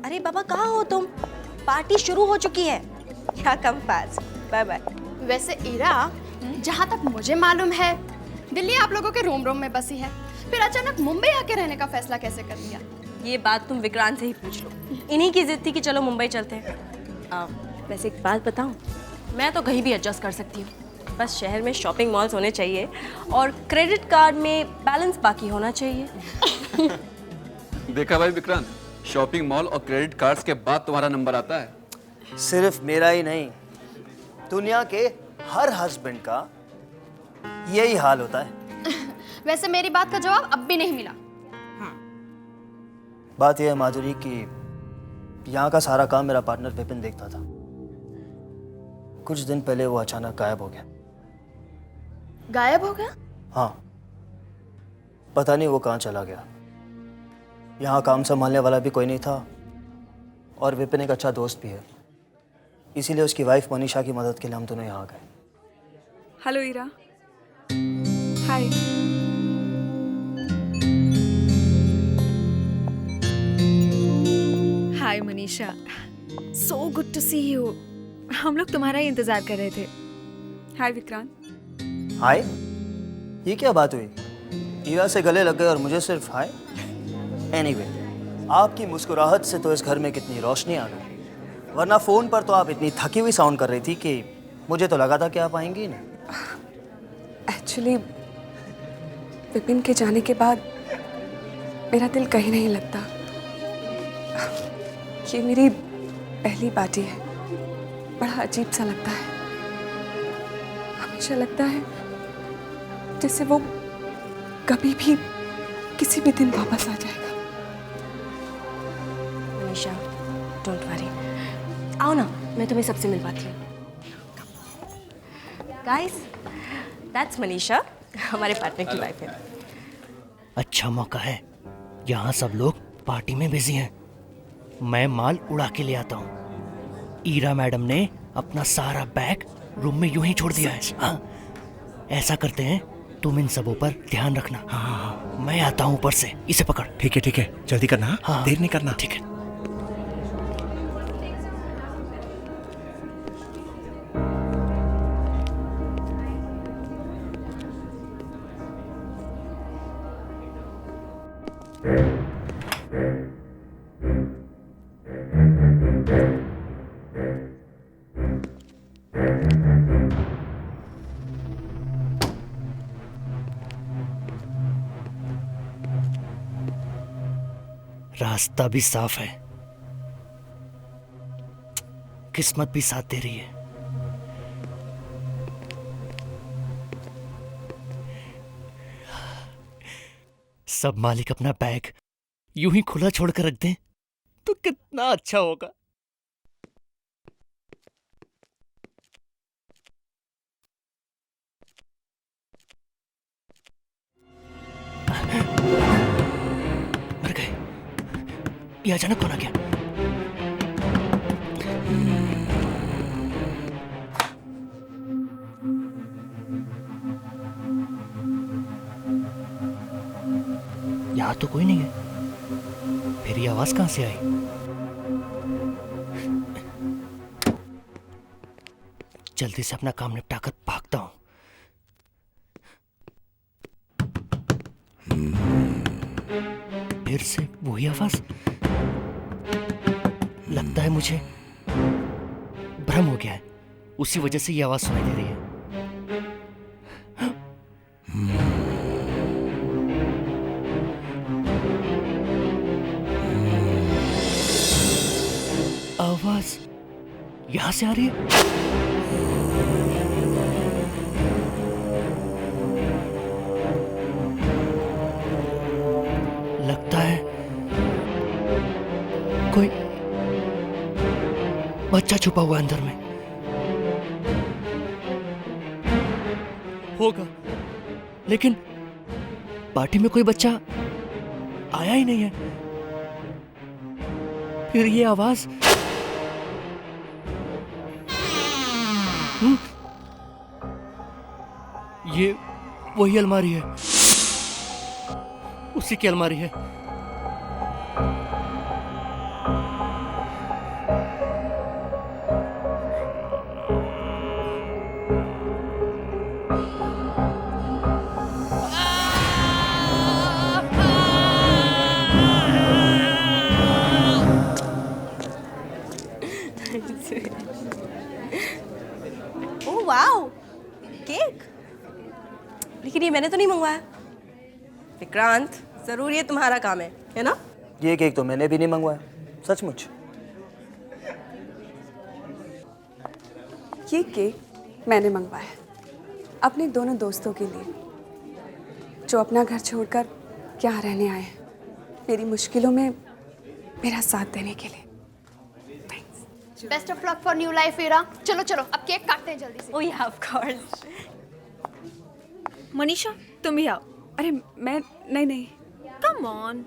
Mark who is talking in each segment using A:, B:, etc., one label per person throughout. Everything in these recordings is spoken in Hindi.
A: अरे बाबा कहाँ हो तुम? पार्टी शुरू हो चुकी है। क्या कम फास्ट। Bye bye.
B: वैसे ईरा, जहाँ तक मुझे मालूम है दिल्ली आप लोगों के रोम रोम में बसी है, फिर अचानक मुंबई आके रहने का फैसला कैसे कर लिया?
A: ये बात तुम विक्रांत से ही पूछ लो। इन्हीं की जिद थी कि चलो मुंबई चलते हैं। वैसे एक बात बताऊं, मैं तो कहीं भी एडजस्ट कर सकती हूँ, बस शहर में शॉपिंग मॉल्स होने चाहिए और क्रेडिट कार्ड में बैलेंस बाकी होना चाहिए।
C: देखा भाई विक्रांत, शॉपिंग मॉल और क्रेडिट कार्ड्स के बाद तुम्हारा नंबर आता है।
D: सिर्फ मेरा ही नहीं, दुनिया के हर हस्बैंड का यही हाल होता है।
B: वैसे मेरी बात का जवाब अब भी नहीं मिला।
D: बात यह है माधुरी कि यहाँ का सारा काम मेरा पार्टनर विपिन देखता था। कुछ दिन पहले वो अचानक गायब हो गया।
B: गायब हो गया?
D: हाँ, पता नहीं वो कहाँ चला गया। यहाँ काम संभालने वाला भी कोई नहीं था और विपिन एक अच्छा दोस्त भी है, इसीलिए उसकी वाइफ मनीषा की मदद के लिए हम दोनों यहाँ आ गए।
E: Hello Ira. Hi. Hi Manisha, so good to see you. हम लोग तुम्हारा ही इंतजार कर रहे थे। हाय विक्रांत।
D: हाय? ये क्या बात हुई? ईरा से गले लग गए और मुझे सिर्फ हाय? एनीवे, आपकी मुस्कुराहट से तो इस घर में कितनी रोशनी आ गई, वरना फोन पर तो आप इतनी थकी हुई साउंड कर रही थी कि मुझे तो लगा था कि आप आएंगी नहीं।
E: एक्चुअली विपिन के जाने के बाद मेरा दिल कहीं नहीं लगता। ये मेरी पहली पार्टी है, बड़ा अजीब सा लगता है। हमेशा लगता है जैसे वो कभी भी किसी भी दिन वापस आ जाएगा।
A: मनीषा, डोंट वरी, आओ ना, मैं तुम्हें सबसे मिलवाती हूँ। गाइस, दैट्स मनीषा, हमारे पार्टनर की वाइफ है।
F: अच्छा मौका है, यहाँ सब लोग पार्टी में बिजी हैं। मैं माल उड़ा के ले आता हूँ। ईरा मैडम ने अपना सारा बैग रूम में यूं ही छोड़ दिया है। हाँ, ऐसा करते हैं, तुम इन सबों पर ध्यान रखना। हाँ, मैं आता हूँ ऊपर से। इसे पकड़।
G: ठीक है, जल्दी करना।
F: हाँ,
G: देर नहीं करना।
F: ठीक है। रास्ता भी साफ है, किस्मत भी साथ दे रही है। सब मालिक अपना बैग यूं ही खुला छोड़कर रख दें तो कितना अच्छा होगा। मर गए। ये अचानक कौन आ गया? यहाँ तो कोई नहीं है, फिर ये आवाज कहां से आई? जल्दी से अपना काम निपटाकर भागता हूं। फिर से वही आवाज। लगता है मुझे भ्रम हो गया है, उसी वजह से ये आवाज सुनाई दे रही है। आवाज यहां से आ रही है। लगता है कोई बच्चा छुपा हुआ अंदर में होगा, लेकिन पार्टी में कोई बच्चा आया ही नहीं है। फिर ये आवाज ये वही अलमारी है, उसी की अलमारी है।
A: मैंने तो नहीं मंगवाया। विक्रांत, जरूर ये तुम्हारा काम है ना?
D: ये केक तो मैंने भी नहीं मंगवाया, सचमुच।
G: ये केक मैंने मंगवाया अपने दोनों दोस्तों के लिए, जो अपना घर छोड़कर यहाँ रहने आए हैं, मेरी मुश्किलों में मेरा साथ देने के लिए।
B: Best of luck for new life Ira. चलो चलो अब केक काटते हैं जल्दी से।
A: ओह या, ऑफ कोर्स।
E: मनीषा तुम भी आओ।
G: अरे मैं नहीं।
E: Come on.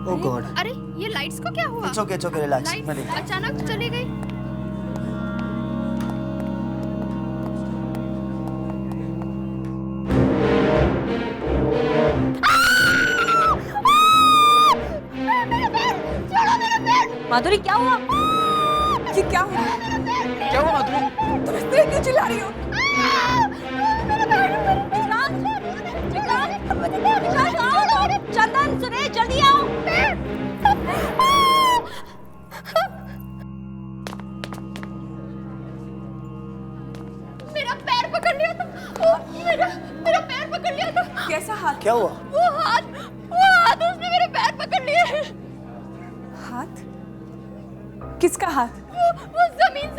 D: Oh God.
B: अरे ये लाइट्स को क्या हुआ?
D: इट्स ओके रिलैक्स, मैं
B: लाइट्स
D: देखता
B: अचानक चली गई।
A: माधुरी, क्या हुआ?
G: ये क्या हुआ?
C: क्या हुआ माधुरी?
G: तुम इस तरह क्यों चिल्ला रही हो?
A: चंदन, सुरेश, जल्दी आओ।
B: मेरा पैर पकड़ लिया था। मेरा पैर पकड़ लिया था।
G: कैसा हाथ?
D: क्या हुआ?
B: वो हाथ उसने मेरे पैर पकड़ लिए।
G: हाथ? किसका हाथ?
B: वो जमीन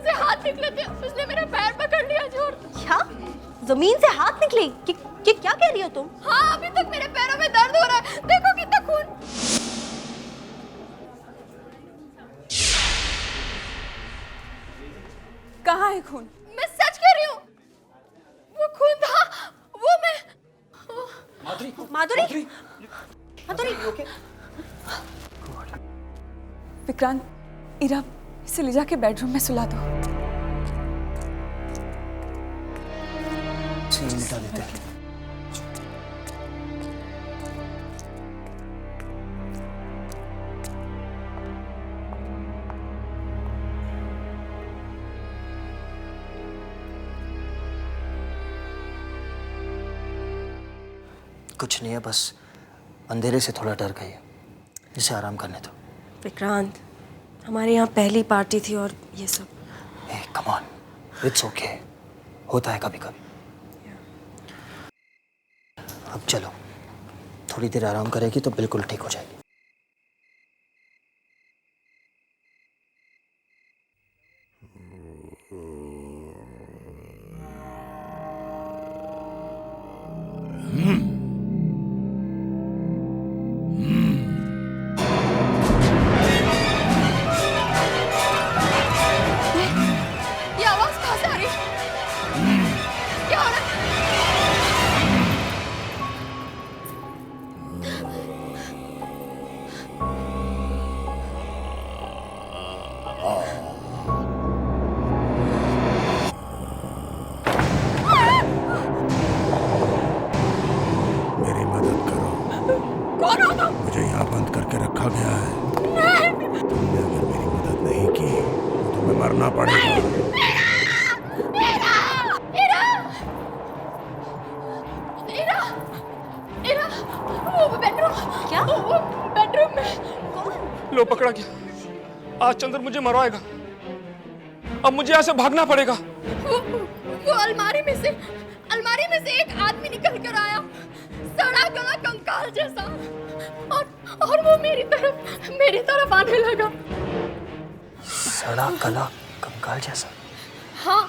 B: से हाथ निकले थे, उसने मेरा पैर पकड़ लिया जोर।
A: क्या? जमीन से हाथ निकले? कि क्या कह रही हो तुम?
B: हाँ, अभी तक मेरे पैरों में दर्द हो रहा है। देखो कितना खून।
G: कहाँ है खून?
B: मैं सच कह रही हूँ, वो खून था। वो मैं
A: माधुरी,
G: विक्रांत, इरा, इसे ले जाके बेडरूम में सुला दो।
D: सीन मिटा देते हैं। कुछ नहीं है, बस अंधेरे से थोड़ा डर गई है, इसे आराम करने दो।
A: विक्रांत, हमारे यहाँ पहली पार्टी थी और ये सब।
D: हे कम ऑन, इट्स ओके, होता है कभी कभी। अब चलो, थोड़ी देर आराम करेगी तो बिल्कुल ठीक हो जाएगी।
B: ये आवाज कहाँ से आ रही है? क्या हो रहा है?
H: मेरी मदद करो।
B: कौन हो तुम?
H: मुझे यहाँ बंद करके रखा गया है। तुमने अगर मेरी मदद नहीं की तो तुम्हें मरना पड़ेगा।
B: इरा, वो बेडरूम।
A: क्या?
B: वो बेडरूम में।
I: लो पकड़ा गया। आज चंद्र मुझे मरवाएगा। अब मुझे यहाँ से भागना पड़ेगा।
B: वो अलमारी में से एक आदमी निकल कर आया, सड़ा गला कंकाल जैसा, और वो मेरी तरफ आने लगा।
D: सड़ा गला कंकाल जैसा?
B: हाँ,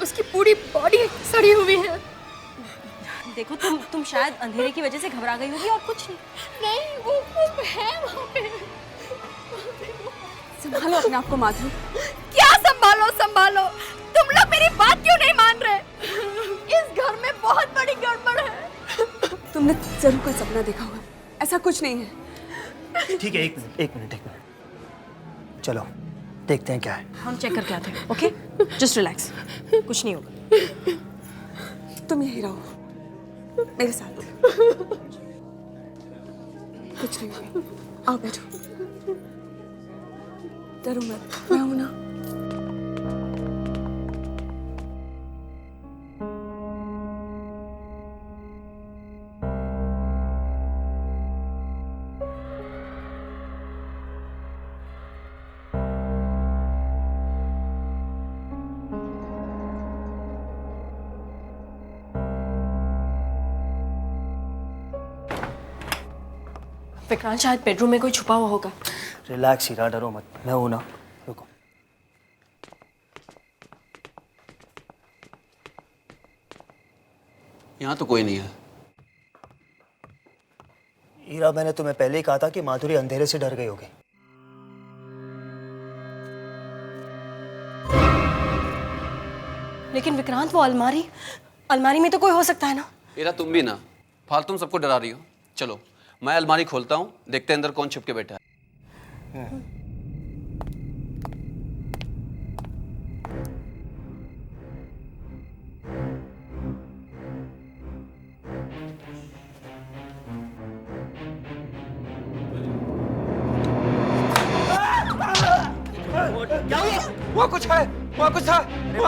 B: उसकी पूरी बॉडी सड़ी हुई है।
A: देखो, तुम शायद अंधेरे की वजह से घबरा गई होगी और कुछ नहीं।
B: नहीं, वो है वहाँ पे।
G: संभालो अपने आप को माधुरी।
B: क्या संभालो? तुम लोग मेरी बात क्यों नहीं मान रहे? इस घर में बहुत बड़ी गड़बड़ है।
G: तुमने जरूर कोई सपना देखा होगा, ऐसा कुछ नहीं है।
D: ठीक है, एक मिनट। चलो देखते हैं क्या है।
A: हम चेक करके आते हैं, ओके? जस्ट रिलैक्स, कुछ नहीं होगा।
G: तुम यहीं रहो मेरे साथ। कुछ नहीं होगा, आओ बैठो। डरो मत, मैं हूं ना।
A: विक्रांत शायद बेडरूम में कोई छुपा हुआ होगा।
D: रिलैक्स हीरा, डरो मत, मैं हूं ना। रुको।
C: यहाँ तो कोई नहीं है।
D: हीरा, मैंने तुम्हें पहले ही कहा था कि माधुरी अंधेरे से डर गई होगी।
A: लेकिन विक्रांत, वो अलमारी में तो कोई हो सकता है ना।
C: हीरा, तुम भी ना फालतू सबको डरा रही हो। चलो मैं अलमारी खोलता हूँ, देखते हैं अंदर कौन छुप के बैठा है।
D: क्या हुआ?
I: वहाँ कुछ है, वहाँ कुछ था।
D: अरे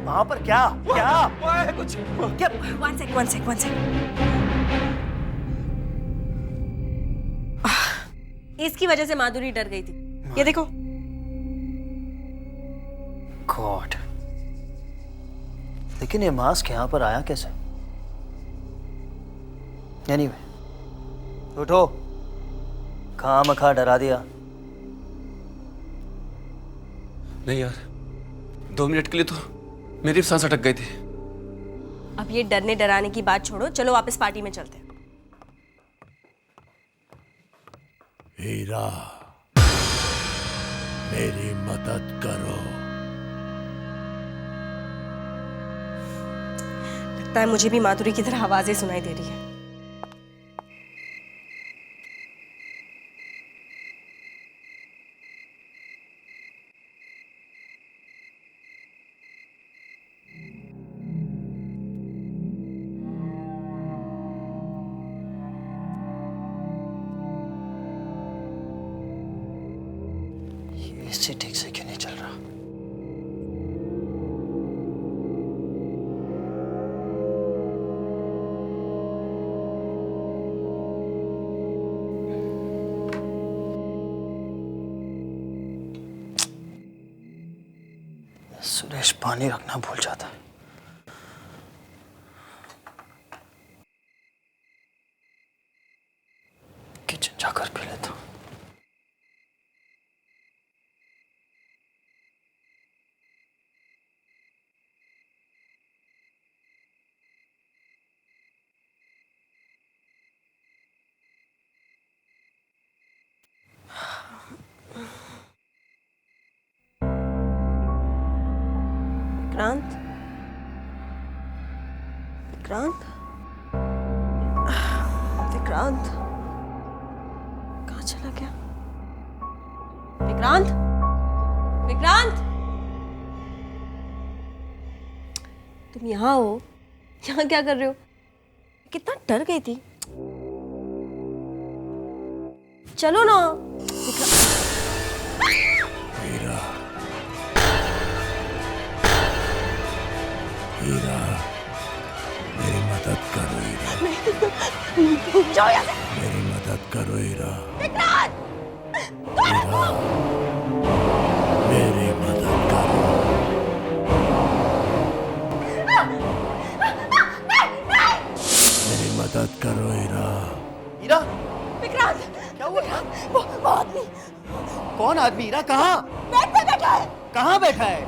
D: वहां पर क्या क्या
I: वहाँ है कुछ।
D: क्या?
A: One sec. इसकी वजह से माधुरी डर गई थी। ये देखो।
D: गॉड, लेकिन ये मास्क यहाँ पर आया कैसे? एनीवे, उठो, खामखा डरा दिया।
C: नहीं यार, 2 मिनट के लिए तो मेरी सांस अटक गई थी।
A: अब ये डरने डराने की बात छोड़ो, चलो वापस पार्टी में चलते हैं।
H: हीरा, मेरी मदद करो।
A: लगता है मुझे भी माधुरी की तरह आवाजें सुनाई दे रही है।
D: इससे ठीक से क्यों नहीं चल रहा? सुरेश पानी रखना भूल जाता है। किचन जाकर पी लेता हूं।
A: विक्रांत, विक्रांत, विक्रांत कहाँ चला गया? विक्रांत, विक्रांत, तुम यहाँ हो? यहाँ क्या कर रहे हो? कितना डर गई थी। चलो ना।
H: हीरा, हीरा, मेरी मदद करो हीरा। मेरी मदद करो हीरा। हीरा, मेरी मदद करो। मेरी मदद करो हीरा।
D: हीरा,
A: विक्रांत,
D: क्या हुआ?
A: वो आदमी।
D: कौन आदमी? हीरा, कहाँ?
A: बेड पे बैठा है।
D: कहाँ बैठा है?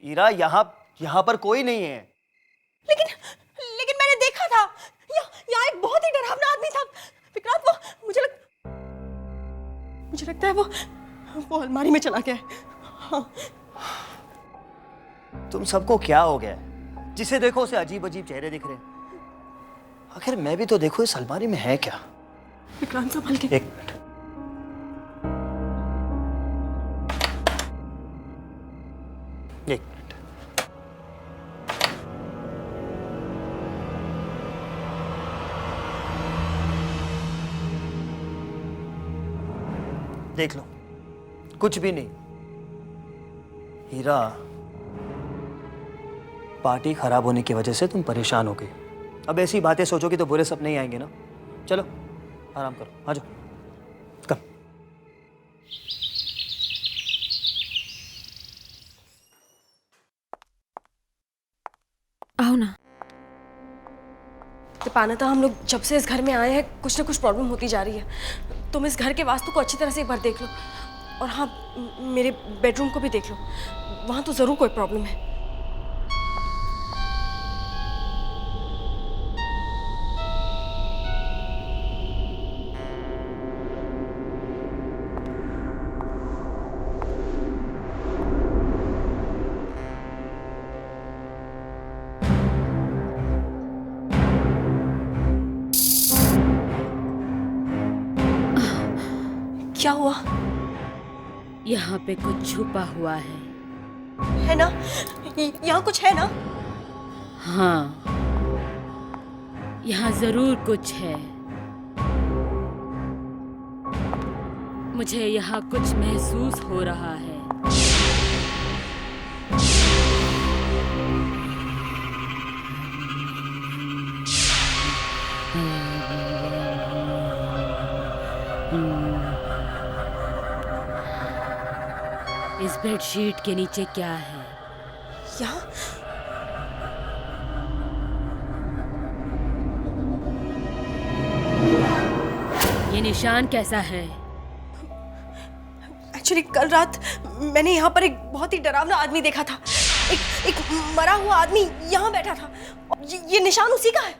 D: हीरा, यहाँ पर कोई नहीं है।
A: लेकिन मैंने देखा था, यहाँ एक बहुत ही डरावना आदमी था। विक्रांत, वो मुझे लगता है वो अलमारी में चला गया है। हाँ।
D: तुम सबको क्या हो गया है? जिसे देखो उसे अजीब अजीब चेहरे दिख रहे हैं। आखिर मैं भी तो देखो इस अलमारी में है क्या?
A: विक्रांत, संभल के।
D: एक मिनट। एक मिनट। देख लो, कुछ भी नहीं। हीरा, पार्टी खराब होने की वजह से तुम परेशान हो गई। अब ऐसी बातें सोचोगी तो बुरे सपने ही आएंगे ना। चलो आराम करो, आ जाओ। कम।
E: आओ ना।
A: The दीपान्विता, हम लोग जब से इस घर में आए हैं कुछ ना कुछ प्रॉब्लम होती जा रही है। तुम इस घर के वास्तु को अच्छी तरह से एक बार देख लो, और हाँ, मेरे बेडरूम को भी देख लो, वहाँ तो ज़रूर कोई प्रॉब्लम है। क्या हुआ?
J: यहाँ पे कुछ छुपा हुआ
A: है ना? यहाँ कुछ है ना?
J: हाँ, यहाँ जरूर कुछ है। मुझे यहाँ कुछ महसूस हो रहा है। इस बेडशीट के नीचे क्या है?
A: यहाँ?
J: ये निशान कैसा है?
A: एक्चुअली कल रात मैंने यहाँ पर एक बहुत ही डरावना आदमी देखा था। एक मरा हुआ आदमी यहाँ बैठा था। ये निशान उसी का है।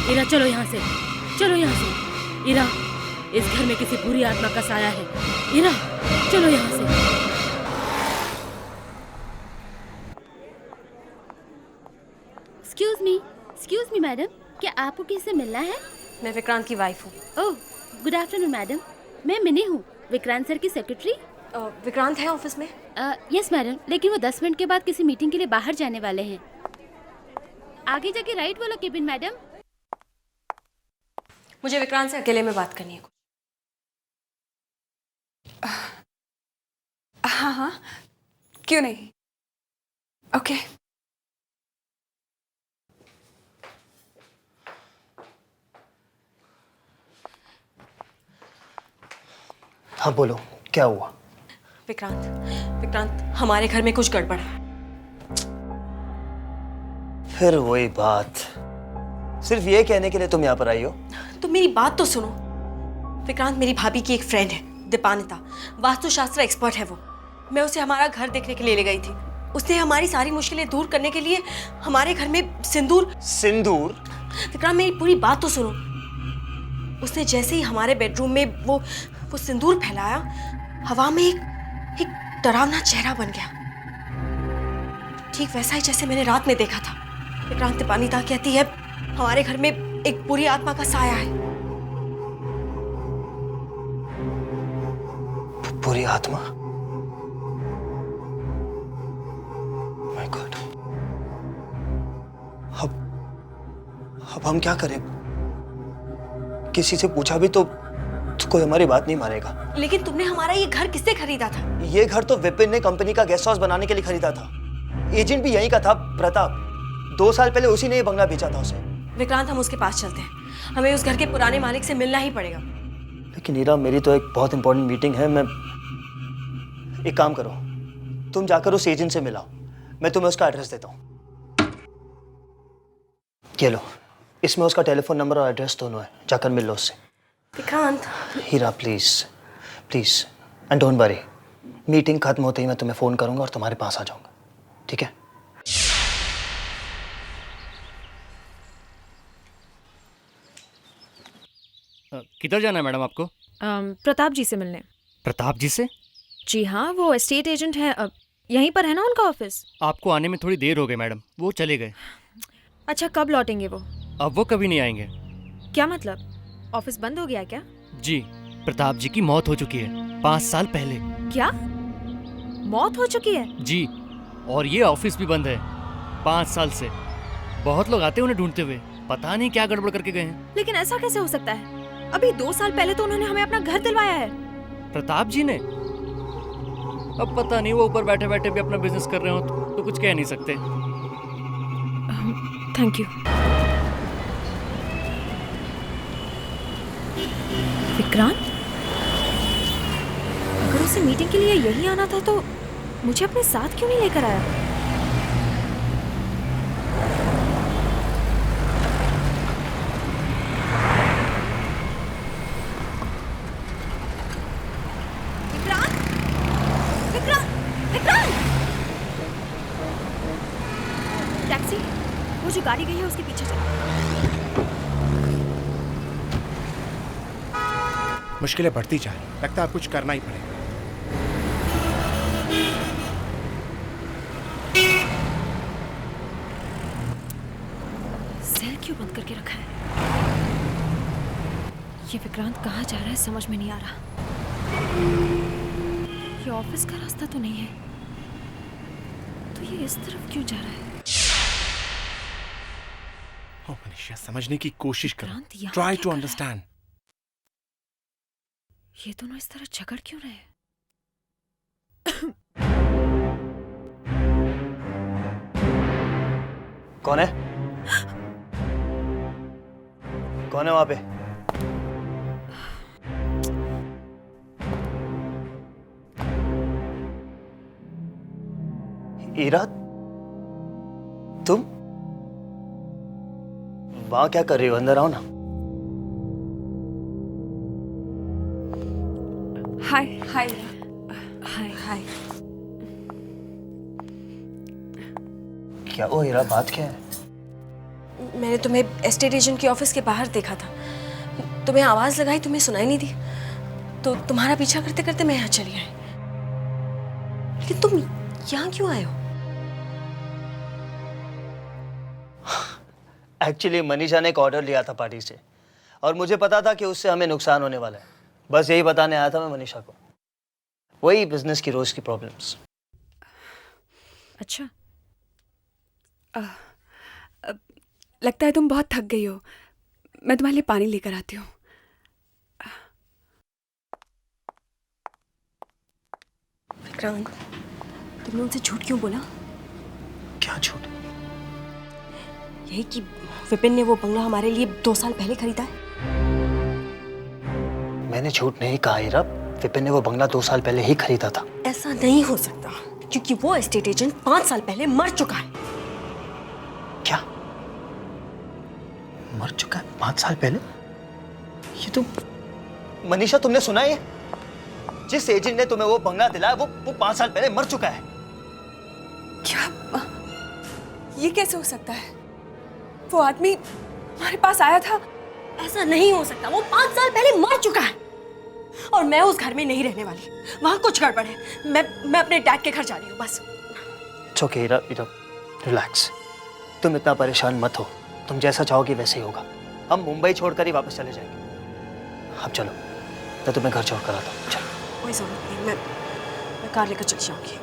J: इरा, चलो यहाँ से, चलो यहाँ से। इरा, इस घर में किसी बुरी आत्मा का साया है। इरा, चलो यहाँ से।
B: एक्सक्यूज मी मैडम, क्या आपको किसी से मिलना है?
A: मैं विक्रांत की वाइफ हूँ।
B: ओह, गुड आफ्टरनून मैडम। मैं मिनी हूँ, विक्रांत सर की सेक्रेटरी।
A: विक्रांत है ऑफिस में?
B: यस मैडम, लेकिन वो 10 मिनट के बाद किसी मीटिंग के लिए बाहर जाने वाले हैं। आगे जाके राइट वाला केबिन मैडम।
A: मुझे विक्रांत से अकेले में बात करनी है।
G: हाँ हाँ, क्यों नहीं। ओके।
D: हाँ बोलो, क्या हुआ?
A: विक्रांत, हमारे घर में कुछ गड़बड़ है।
D: फिर वही बात, सिर्फ ये कहने के लिए तुम यहाँ पर आई हो?
A: तो मेरी बात तो सुनो। विक्रांत मेरी भाभी की एक फ्रेंड है, दीपान्विता, वास्तुशास्त्र एक्सपर्ट है वो। मैं उसे हमारा घर देखने के लिए ले गई थी। उसने हमारी सारी मुश्किलें दूर करने के लिए हमारे घर में सिंदूर। विक्रांत मेरी पूरी बात तो सुनो। उसने जैसे ही हमारे बेडरूम में वो सिंदूर फैलाया, हवा में एक डरावना चेहरा बन गया, ठीक वैसा ही जैसे मैंने रात में देखा था। विक्रांत, दीपान्विता कहती है हमारे घर में एक बुरी आत्मा का साया है।
D: बुरी आत्मा? My God. अब हम क्या करें? किसी से पूछा भी तो कोई हमारी बात नहीं मानेगा।
A: लेकिन तुमने हमारा ये घर किससे खरीदा था?
D: ये घर तो विपिन ने कंपनी का गेस्ट हाउस बनाने के लिए खरीदा था। एजेंट भी यहीं का था, प्रताप। 2 साल पहले उसी ने ये बंगला बेचा था उसे।
A: विक्रांत, हम उसके पास चलते हैं। हमें उस घर के पुराने मालिक से मिलना ही पड़ेगा।
D: लेकिन ईरा, मेरी तो एक बहुत इंपॉर्टेंट मीटिंग है। मैं एक काम करो, तुम जाकर उस एजेंट से मिलाओ, मैं तुम्हें उसका एड्रेस देता हूँ। ये लो, इसमें उसका टेलीफोन नंबर और एड्रेस दोनों है, जाकर मिल लो उससे।
A: Vikrant,
D: Heera please please, and don't worry, meeting खत्म होते ही मैं तुम्हें फ़ोन करूंगा और तुम्हारे पास आ जाऊंगा, ठीक है?
F: किधर जाना है मैडम आपको?
E: प्रताप जी से मिलने।
F: प्रताप जी से?
E: जी हाँ, वो एस्टेट एजेंट हैं। यहीं पर है ना उनका ऑफिस?
F: आपको आने में थोड़ी देर हो गई मैडम, वो चले गए।
E: अच्छा, कब लौटेंगे वो?
F: अब वो कभी नहीं आएंगे।
E: क्या मतलब, ऑफिस बंद हो गया क्या?
F: जी, प्रताप जी की मौत हो चुकी है 5 साल पहले।
E: क्या, मौत हो चुकी है?
F: जी, और ये ऑफिस भी बंद है 5 साल से। बहुत लोग आते हैं उन्हें ढूंढते हुए, पता नहीं क्या गड़बड़ करके गए हैं।
E: लेकिन ऐसा कैसे हो सकता है? अभी 2 साल पहले तो उन्होंने हमें अपना घर दिलवाया है।
F: प्रताप जी ने? अब पता नहीं, वो ऊपर बैठे बैठे भी अपना बिजनेस कर रहे हो तो कुछ कह नहीं सकते।
E: Thank you. विक्रांत, अगर उसे मीटिंग के लिए यही आना था तो मुझे अपने साथ क्यों नहीं लेकर आया? विक्रांत, विक्रांत, विक्रांत! टैक्सी, वो जो गाड़ी गई है उसके पीछे चल।
H: मुश्किलें बढ़ती जा रही, लगता है अब कुछ करना ही पड़ेगा।
E: सेल क्यों बंद करके रखा है? ये विक्रांत कहाँ जा रहा है समझ में नहीं आ रहा। ये ऑफिस का रास्ता तो नहीं है, तो ये इस तरफ क्यों जा रहा है?
H: ओ मनीषा, समझने की कोशिश करो,
E: विक्रांत यहाँ
H: ट्राई
E: क्या
H: टू
E: कर रहा है?
H: अंडरस्टैंड।
E: ये दोनों इस तरह झगड़ क्यों रहे हैं?
D: कौन है? कौन है वहां पे? ईरा, तुम वहां क्या कर रही हो? अंदर आओ ना।
G: हाय हाय
E: हाय हाय।
D: क्या वो हीरा, बात क्या है?
A: मैंने तुम्हें एस्टेट एजेंट के ऑफिस के बाहर देखा था, तुम्हें आवाज लगाई, तुम्हें सुनाई नहीं दी, तो तुम्हारा पीछा करते करते मैं यहाँ चली आई। लेकिन तुम यहाँ क्यों आए हो?
D: एक्चुअली मनीषा ने एक ऑर्डर लिया था पार्टी से, और मुझे पता था कि उससे हमें नुकसान होने वाला है। बस यही बताने आया था मैं मनीषा को, वही बिजनेस की रोज की प्रॉब्लम्स।
E: अच्छा,
G: लगता है तुम बहुत थक गई हो, मैं तुम्हारे लिए पानी लेकर आती हूँ।
A: विक्रांत, तुमने उनसे झूठ क्यों बोला?
D: क्या झूठ?
A: यही कि विपिन ने वो बंगला हमारे लिए 2 साल पहले खरीदा है।
D: मैंने झूठ नहीं कहा हीरा, विपिन ने वो बंगला 2 साल पहले ही खरीदा था।
A: ऐसा नहीं हो सकता, क्योंकि वो एस्टेट एजेंट 5 साल पहले मर चुका है।
D: क्या? मर चुका है 5 साल पहले? ये तो मनीषा, तुमने सुना है? जिस एजेंट ने तुम्हें वो बंगला दिलाया वो 5 साल पहले मर चुका है।
G: क्या? ये कैसे हो सकता है? वो आदमी हमारे पास आया था।
A: ऐसा नहीं हो सकता, वो 5 साल पहले मर चुका है। और मैं उस घर में नहीं रहने वाली, वहां कुछ गड़बड़ है। मैं अपने डैड के घर जा रही हूँ, बस।
D: इट्स ओके हीरा, रिलैक्स, तुम इतना परेशान मत हो, तुम जैसा चाहोगी वैसे ही होगा। हम मुंबई छोड़कर ही वापस चले जाएंगे। अब चलो, मैं तुम्हें घर छोड़ कर आता हूँ। चलो।
A: कोई जरूरत नहीं, मैं कार लेकर चली जाऊंगी।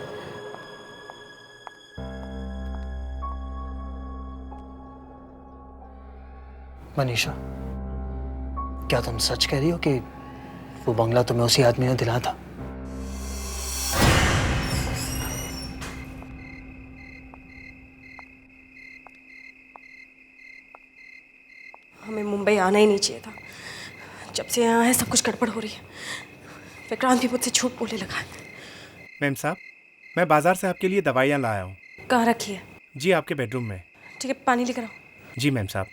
D: मनीषा, क्या तुम सच कह रही हो कि वो बंगला तुम्हें उसी आदमी ने दिलाया था?
A: हमें मुंबई आना ही नहीं चाहिए था। जब से यहाँ है सब कुछ गड़बड़ हो रही है। विक्रांत भी मुझसे झूठ बोलने लगा है।
H: मैम साहब, मैं बाजार से आपके लिए दवाइयाँ लाया हूँ।
A: कहाँ रखी है?
H: जी, आपके बेडरूम में।
A: ठीक है, पानी लेकर आओ।
K: जी मैम साहब।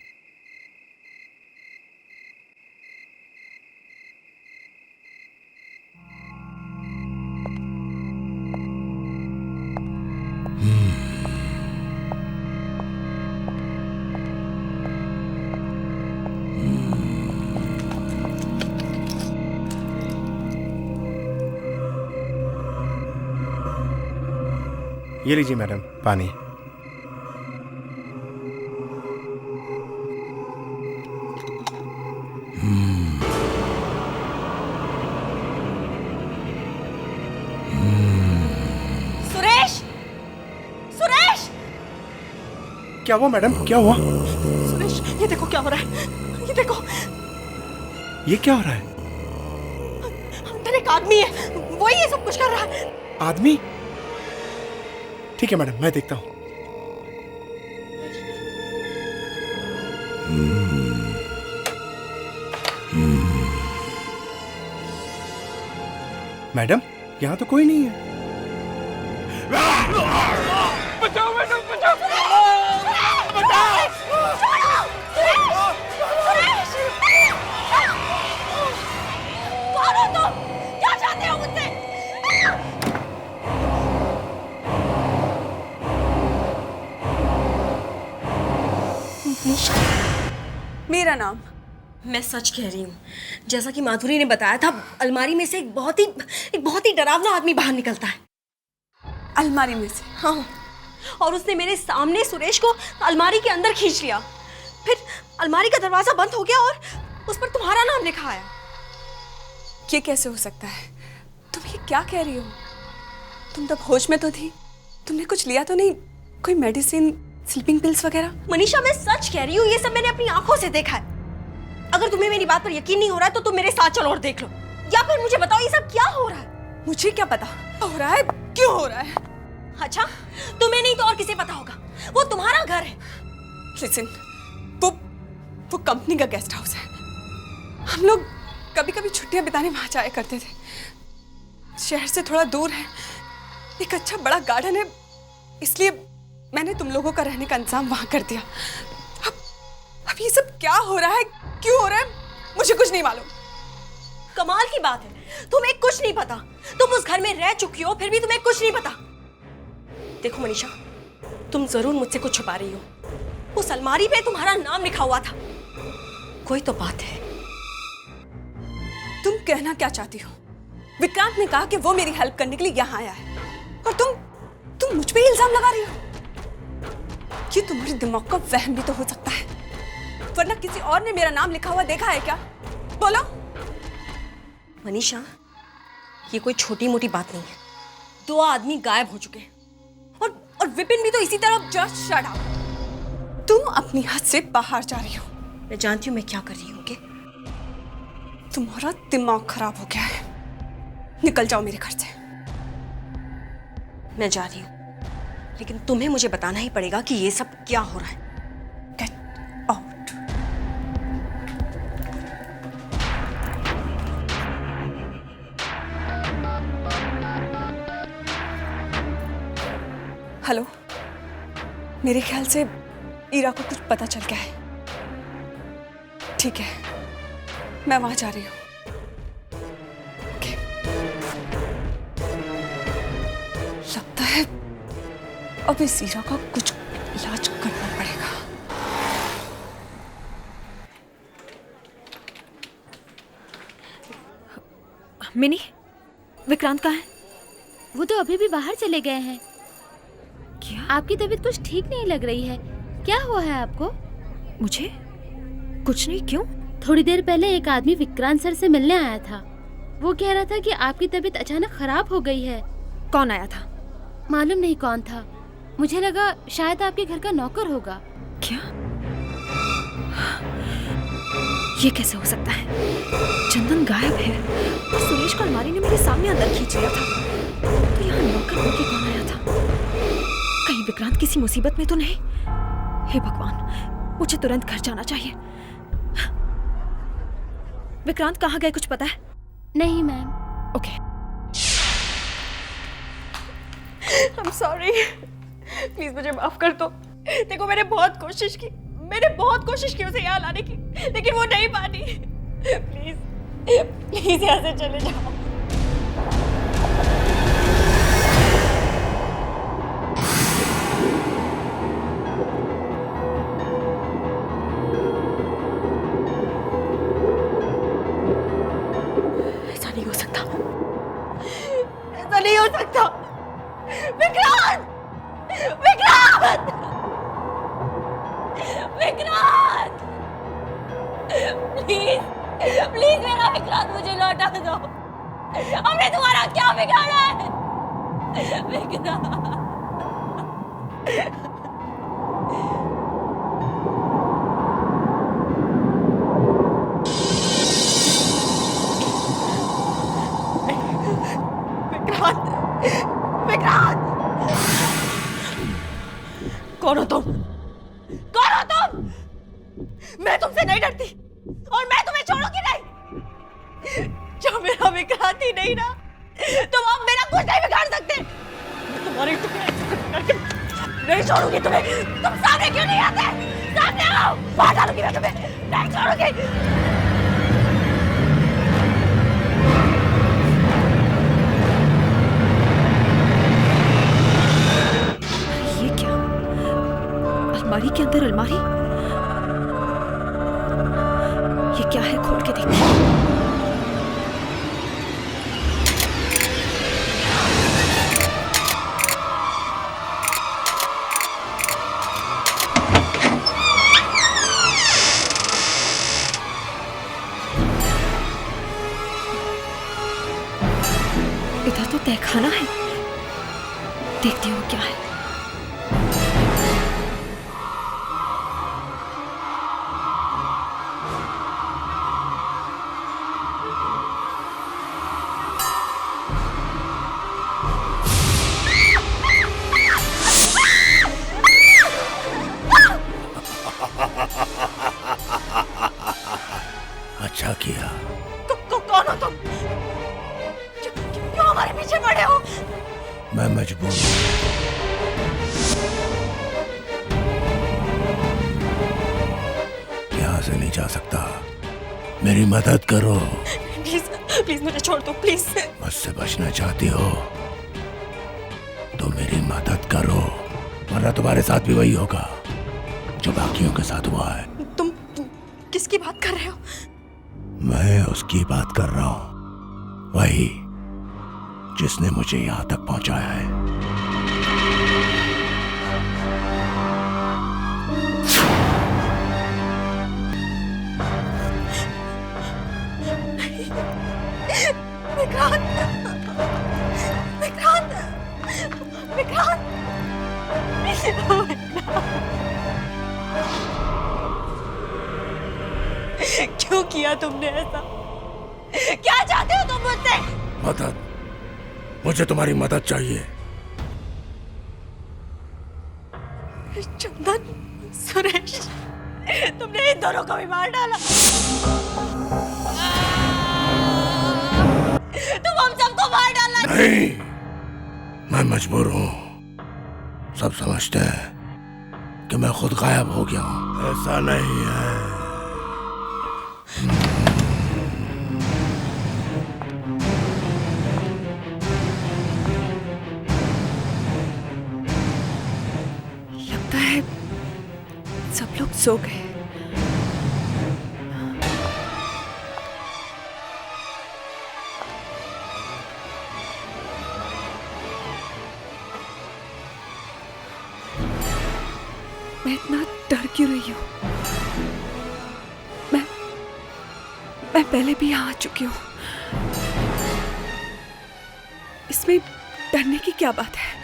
K: ये लीजिए मैडम पानी।
A: सुरेश, सुरेश,
K: क्या हुआ मैडम, क्या हुआ?
A: सुरेश, ये देखो क्या हो रहा है, ये देखो।
K: ये क्या हो रहा है?
A: अंदर एक आदमी है, वही ये सब कुछ कर रहा है।
K: आदमी? ठीक है मैडम, मैं देखता हूँ। मैडम, यहाँ तो कोई नहीं है।
I: बचाओ मैडम, बचाओ।
A: कौन हो तुम? क्या चाहते हो मुझसे? निशा,
G: मेरा नाम।
A: मैं सच कह रही हूँ, जैसा कि माधुरी ने बताया था, अलमारी में से एक बहुत ही डरावना आदमी बाहर निकलता है।
G: अलमारी में से?
A: हाँ, और उसने मेरे सामने सुरेश को अलमारी के अंदर खींच लिया। फिर अलमारी का दरवाजा बंद हो गया और उस पर तुम्हारा नाम लिखा आया।
G: ये कैसे हो सकता है? तुम ये क्या कह रही हो? तुम तब होश में तो थी, तुमने कुछ लिया तो नहीं? कोई मेडिसिन, स्लीपिंग पिल्स वगैरह?
A: मनीषा, मैं सच कह रही हूँ, ये सब मैंने अपनी आंखों से देखा है। अगर तुम्हें मेरी बात पर यकीन नहीं हो रहा है तो तुम मेरे साथ चलो और देख लो, या फिर मुझे बताओ ये सब क्या हो रहा है।
G: मुझे क्या पता हो रहा है, क्यों हो रहा है?
A: अच्छा, तुम्हें नहीं तो और किसे पता होगा, वो तुम्हारा घर है।
G: लिसन, वो कंपनी का गेस्ट हाउस है। हम लोग कभी कभी छुट्टियां बिताने वहां जाया करते थे। शहर से थोड़ा दूर है, एक अच्छा बड़ा गार्डन है, इसलिए मैंने तुम लोगों का रहने का इंतजाम वहां कर दिया। अब ये सब क्या हो रहा है, क्यों हो रहा है, मुझे कुछ नहीं मालूम।
A: कमाल की बात है, तुम्हें कुछ नहीं पता। तुम उस घर में रह चुकी हो, फिर भी तुम्हें कुछ नहीं पता। देखो मनीषा, तुम जरूर मुझसे कुछ छुपा रही हो। उस अलमारी पे तुम्हारा नाम लिखा हुआ था, कोई तो बात है।
G: तुम कहना क्या चाहती हो? विक्रांत ने कहा कि वो मेरी हेल्प करने के लिए यहाँ आया है, और तुम मुझ पे इल्जाम लगा रही हो। ये तुम्हारे दिमाग का वहम भी तो हो सकता है, वरना किसी और ने मेरा नाम लिखा हुआ देखा है क्या? बोलो।
A: मनीषा, ये कोई छोटी मोटी बात नहीं है। 2 आदमी गायब हो चुके हैं, और विपिन भी तो इसी तरह।
G: Just shut up. तुम अपनी हद से बाहर जा रही हो।
A: मैं जानती हूँ मैं क्या कर रही हूँ।
G: तुम्हारा दिमाग खराब हो गया है, निकल जाओ मेरे घर से।
A: मैं जा रही हूँ, लेकिन तुम्हें मुझे बताना ही पड़ेगा कि ये सब क्या हो रहा है।
G: Get out. हेलो, मेरे ख्याल से ईरा को कुछ पता चल गया है। ठीक है, मैं वहां जा रही हूँ। ओके। लगता है अब इस ईरा का कुछ इलाज करना पड़ेगा।
E: मिनी, विक्रांत कहाँ है?
J: वो तो अभी भी बाहर चले गए हैं।
E: क्या?
J: आपकी तबीयत कुछ ठीक नहीं लग रही है, क्या हुआ है आपको?
E: मुझे कुछ नहीं, क्यों?
J: थोड़ी देर पहले एक आदमी विक्रांत सर से मिलने आया था। वो कह रहा था कि आपकी तबीयत अचानक खराब हो गई है।
E: कौन आया था?
J: मालूम नहीं कौन था, मुझे लगा शायद आपके घर का नौकर होगा।
E: क्या? ये कैसे हो सकता है? चंदन गायब है और सुरेश को अलमारी ने मेरे सामने अंदर खींच लिया था, तो यहाँ नौकर होके कौन आया था? कहीं विक्रांत किसी मुसीबत में तो नहीं? हे भगवान, मुझे तुरंत घर जाना चाहिए। विक्रांत कहाँ गए, कुछ पता है?
J: नहीं ma'am.
E: Okay.
A: I'm sorry, please मुझे माफ कर दो। देखो मैंने बहुत कोशिश की, मैंने बहुत कोशिश की उसे यहाँ लाने की, लेकिन वो नहीं मानी। प्लीज प्लीज यहाँ से चले जाओ। ऐसा नहीं हो सकता, ऐसा नहीं हो सकता। विक्रांत! विक्रांत! विक्रांत! प्लीज प्लीज मेरा विक्रांत मुझे लौटा दो। हमने तुम्हारा क्या बिगाड़ा है? विक्रांत! विक्रांत! कौन हो तुम? कौन हो तुम? मैं तुमसे नहीं डरती और मैं तुम्हें छोड़ूंगी नहीं। जो मेरा विक्रांत ही नहीं ना, तुम अब मेरा कुछ नहीं बिगाड़ सकते। मैं तुम्हारे टुकड़े नहीं छोड़ूंगी तुम्हें। तुम सामने क्यों नहीं आते? सामने आओ, मार डालूंगी मैं तुम्हें। नहीं छोड़ूंगी।
E: अलमारी के अंदर अलमारी, ये क्या है? खोल के देखते हैं। इधर तो तहखाना है, देखती हूँ क्या है।
H: अच्छा किया।
A: कौन हो तुम? क्यों हमारे पीछे पड़े हो?
H: मैं मजबूर हूं। यहाँ से नहीं जा सकता, मेरी मदद करो।
A: प्लीज प्लीज मुझे छोड़ दो, प्लीज।
H: मुझसे बचना चाहती हो तो मेरी मदद करो, वरना तुम्हारे साथ भी वही होगा जो बाकियों के साथ हुआ है।
A: तुम किसकी बात कर रहे हो?
H: मैं उसकी बात कर रहा हूं, वही जिसने मुझे यहां तक पहुंचाया है।
A: विक्रांत! विक्रांत! विक्रांत! क्यों किया तुमने ऐसा? क्या चाहते हो तुम मुझसे?
H: मदद, मुझे तुम्हारी मदद चाहिए।
A: चंदन, सुरेश, तुमने इन दोनों को भी मार डाला। तुम हम सबको मार डाला।
H: नहीं, मैं मजबूर हूं। सब समझते हैं कि मैं खुद गायब हो गया हूं। ऐसा नहीं है।
E: लगता है सब लोग सो गए। मैं इतना डर क्यों रही हूँ? मैं पहले भी यहाँ आ चुकी हूँ। इसमें डरने की क्या बात है?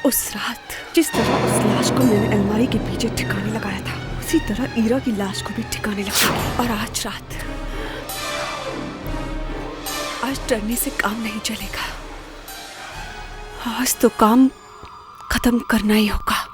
E: उस रात जिस तरह उस लाश को मैंने अलमारी के पीछे ठिकाने लगाया था, उसी तरह ईरा की लाश को भी ठिकाने लगाऊंगी। और आज रात, आज डरने से काम नहीं चलेगा। आज तो काम खत्म करना ही होगा।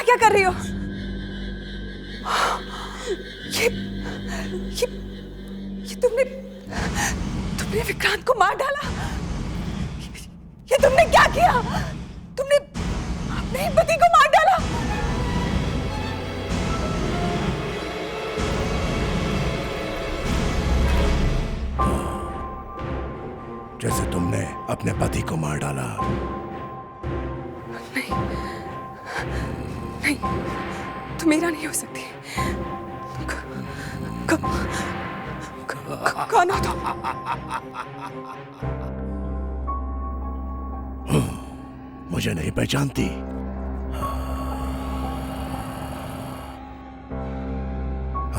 G: क्या कर रही हो? ये तुमने विक्रांत को मार डाला। ये तुमने क्या किया? तुमने अपने ही पति को मार डाला।
H: जैसे तुमने अपने पति को मार डाला।
G: नहीं, तुम मेरा नहीं हो सकती। कौन हो तुम?
H: मुझे नहीं पहचानती?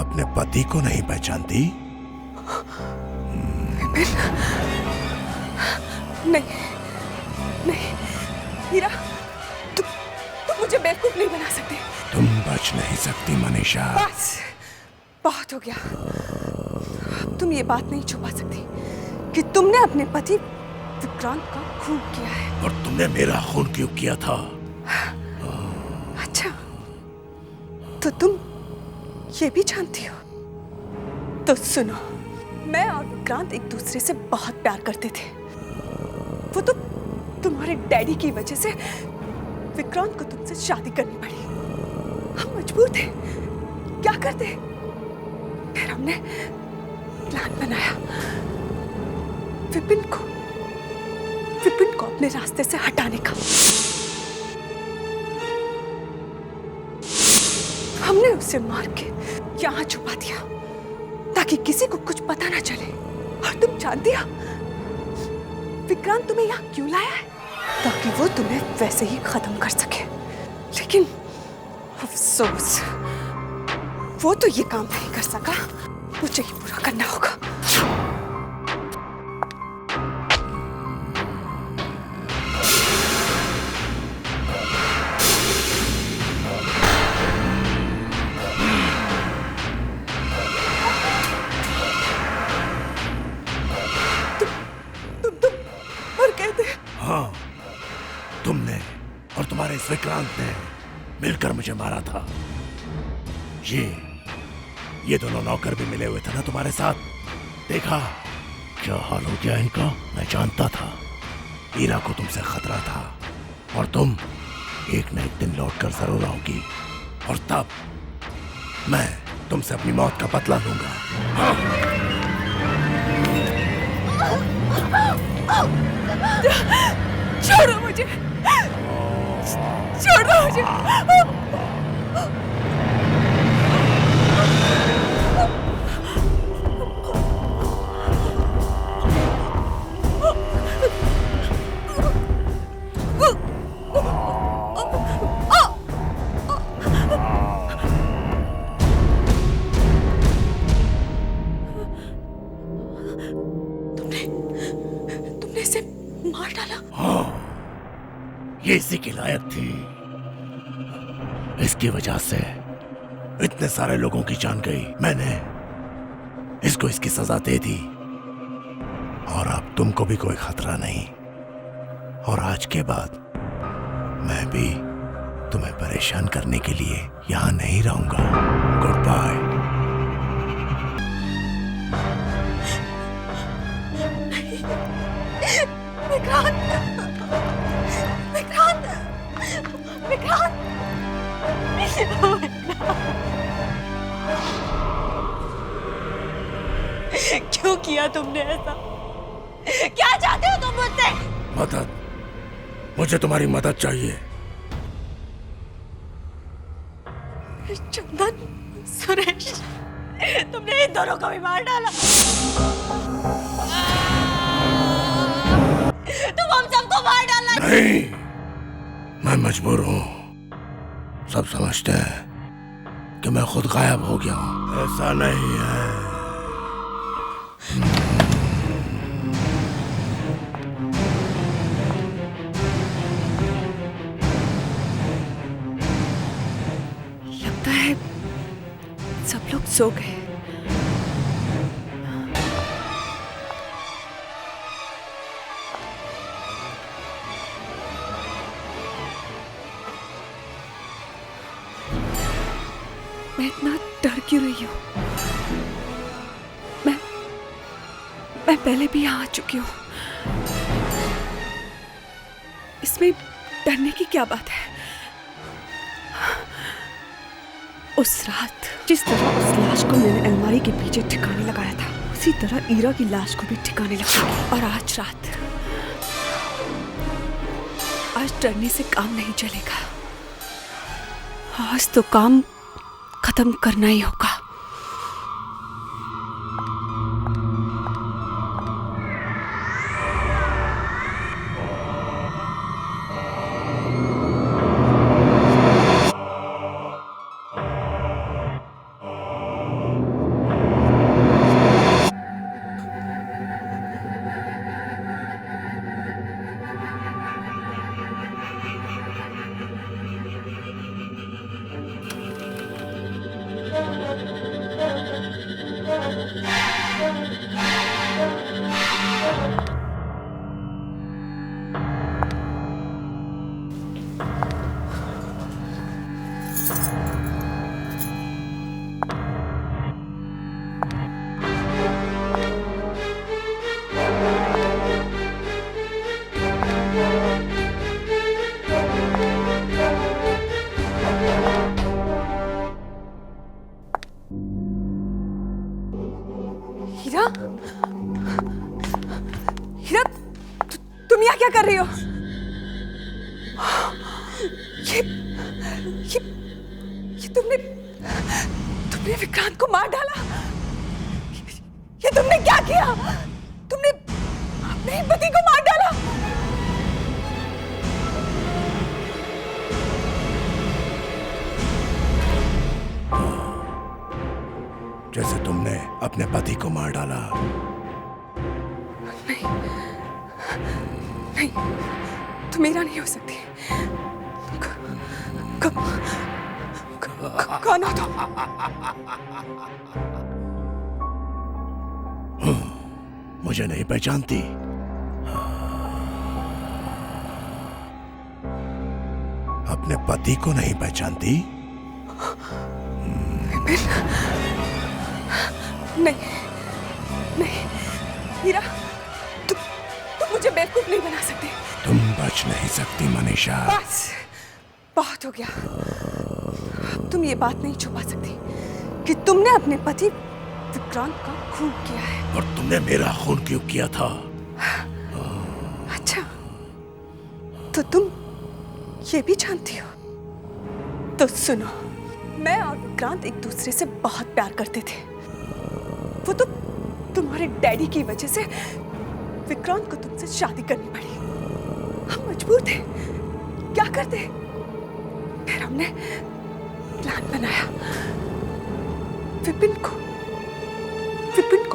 H: अपने पति को नहीं पहचानती?
G: नहीं, हीरा, तुम मुझे बेवकूफ नहीं बना सकते।
H: तुम बच नहीं सकती मनीषा।
G: बस, बहुत हो गया। तुम ये बात नहीं छुपा सकती कि तुमने अपने पति विक्रांत का खून किया है।
H: और तुमने मेरा खून क्यों किया था?
G: अच्छा, तो तुम ये भी जानती हो? तो सुनो, मैं और विक्रांत एक दूसरे से बहुत प्यार करते थे। वो तो तुम्हारे डैडी की वजह से विक्रांत को तुमसे शादी करनी पड़ी। हम मजबूर थे, क्या करते? फिर हमने प्लान बनाया विपिन को अपने रास्ते से हटाने का। हमने उसे मार के यहाँ छुपा दिया ताकि किसी को कुछ पता ना चले। और तुम जानती हो विक्रांत तुम्हें यहाँ क्यों लाया है? ताकि वो तुम्हें वैसे ही खत्म कर सके। लेकिन अफसोस, वो तो ये काम नहीं कर सका। मुझे ही पूरा करना होगा। तुम और कहते?
H: हाँ, तुमने और तुम्हारे इस विक्रांत ने मिलकर मुझे मारा था। ये दोनों नौकर भी मिले हुए थे ना तुम्हारे साथ। देखा क्या हाल हो गया इनका। मैं जानता था हीरा को तुमसे खतरा था और तुम एक न एक दिन लौटकर जरूर आओगी और तब मैं तुमसे अपनी मौत का बदला लूंगा।
G: छोड़ो मुझे, छोड़ो मुझे। तुमने इसे मार डाला?
H: हाँ, ये इसी की लायक थी। इसकी वजह से इतने सारे लोगों की जान गई। मैंने इसको इसकी सजा दे दी और अब तुमको भी कोई खतरा नहीं। और आज के बाद मैं भी तुम्हें परेशान करने के लिए यहां नहीं रहूंगा। Goodbye.
G: विक्रांत, विक्रांत, विक्रांत, क्यों किया तुमने ऐसा? क्या चाहते हो तुम मुझसे?
H: मदद, मुझे तुम्हारी मदद चाहिए।
G: चंदन, सुरेश, तुमने इन दोनों को भी मार डाला। तुम हम सबको मार डालना।
H: नहीं, मैं मजबूर हूँ। सब समझते हैं कि मैं खुद गायब हो गया हूँ। ऐसा नहीं है।
G: लगता है सब लोग सो गए।
E: क्यों रही हो? मैं पहले भी यहाँ आ चुकी हूँ। इसमें डरने की क्या बात है? उस रात जिस तरह उस लाश को मैंने अलमारी के पीछे ठिकाने लगाया था, उसी तरह ईरा की लाश को भी ठिकाने लगाऊंगी। और आज रात, आज डरने से काम नहीं चलेगा। आज तो काम खत्म करना ही होगा। हीरा, हीरा, तुम यहाँ क्या कर रही हो? ये तुमने विक्रांत को मार डाला। ये तुमने क्या किया? तुमने अपने ही पति को मार डाला।
H: जैसे तुमने अपने पति को मार डाला।
E: नहीं, तुम मेरा नहीं हो सकती। कौन हो तुम?
H: मुझे नहीं पहचानती? अपने पति को नहीं पहचानती?
E: नहीं, हीरा, तुम मुझे बेवकूफ नहीं बना सकते।
H: तुम बच नहीं सकती मनीषा।
E: बस, बहुत हो गया। तुम ये बात नहीं छुपा सकती कि तुमने अपने पति विक्रांत का खून किया है।
H: और तुमने मेरा खून क्यों किया था?
E: अच्छा, तो तुम ये भी जानती हो? तो सुनो, मैं और विक्रांत एक दूसरे से बहुत प्यार करते थे। वो तो तुम्हारे डैडी की वजह से विक्रांत को तुमसे शादी करनी पड़ी। हम मजबूर थे, क्या करते? फिर हमने प्लान बनाया विपिन को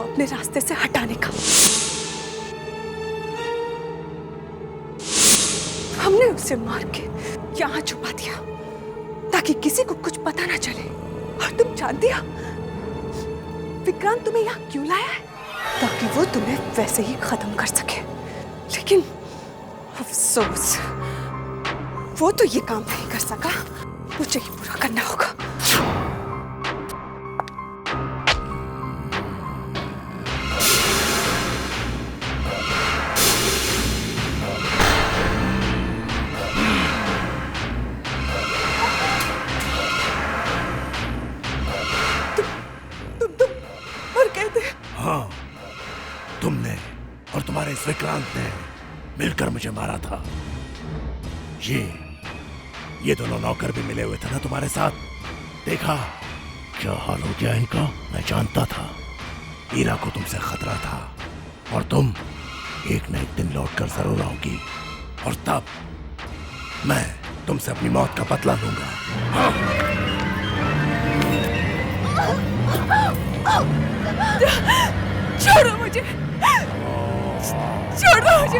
E: अपने रास्ते से हटाने का। हमने उसे मार के यहाँ छुपा दिया ताकि किसी को कुछ पता ना चले। और तुम जानती हो विक्रांत तुम्हें यहाँ क्यों लाया है? ताकि वो तुम्हें वैसे ही खत्म कर सके। लेकिन अफसोस, वो तो ये काम नहीं कर सका। मुझे ही पूरा करना होगा। तुम और कहते?
H: हाँ, तुमने और तुम्हारे इस विक्रांत ने मिलकर मुझे मारा था। ये दोनों नौकर भी मिले हुए थे ना तुम्हारे साथ। देखा क्या हाल हो गया इनका। मैं जानता था ईरा को तुमसे खतरा था और तुम एक न एक दिन लौट कर जरूर आओगी। और तब मैं तुमसे अपनी मौत का बदला लूंगा।
E: छोड़ो मुझे, छोड़ो मुझे।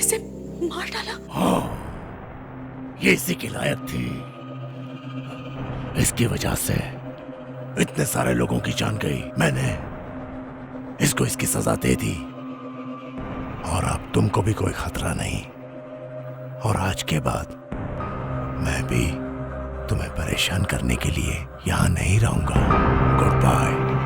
G: इसे मार डाला।
H: हाँ, ये इसी के लायक थी। इसकी वजह से इतने सारे लोगों की जान गई। मैंने इसको इसकी सजा दे दी और अब तुमको भी कोई खतरा नहीं। और आज के बाद मैं भी तुम्हें परेशान करने के लिए यहां नहीं रहूंगा। Good bye.